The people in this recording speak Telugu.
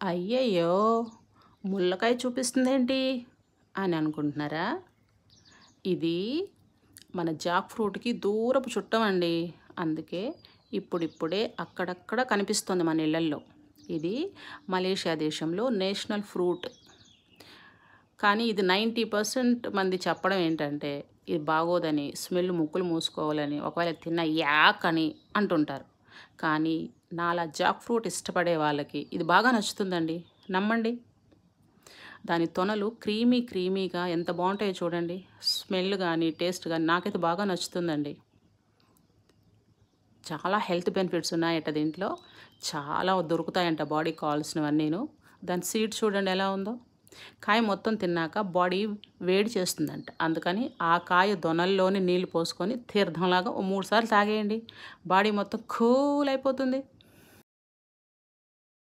అయ్యయ్యో! ముల్లకాయ చూపిస్తుందేంటి అని అనుకుంటున్నారా? ఇది మన జాక్ ఫ్రూట్‌కి దూరపు చుట్టమండి. అందుకే ఇప్పుడిప్పుడే అక్కడక్కడ కనిపిస్తుంది మన ఇళ్ళల్లో. ఇది మలేషియా దేశంలో నేషనల్ ఫ్రూట్. కానీ ఇది 90% మంది చెప్పడం ఏంటంటే, ఇది బాగోదని, స్మెల్ ముక్కులు మూసుకోవాలని, ఒకవేళ తిన్న యాక్ అని అంటుంటారు. కానీ నాలా జాక్ ఫ్రూట్ ఇష్టపడే వాళ్ళకి ఇది బాగా నచ్చుతుందండి. నమ్మండి. దాని తొనలు క్రీమీగా ఎంత బాగుంటాయో చూడండి. స్మెల్ కానీ, టేస్ట్ కానీ నాకైతే బాగా నచ్చుతుందండి. చాలా హెల్త్ బెనిఫిట్స్ ఉన్నాయట దీంట్లో. చాలా దొరుకుతాయంట బాడీకి కావాల్సినవన్నీను. దాని సీడ్ చూడండి ఎలా ఉందో. కాయ మొత్తం తిన్నాక బాడీ వేడి చేస్తుందంట. అందుకని ఆ కాయ దొనల్లోని నీళ్లు పోసుకొని తీర్థంలాగా ఓ 3 సార్లు తాగేయండి. బాడీ మొత్తం కూల్ అయిపోతుంది.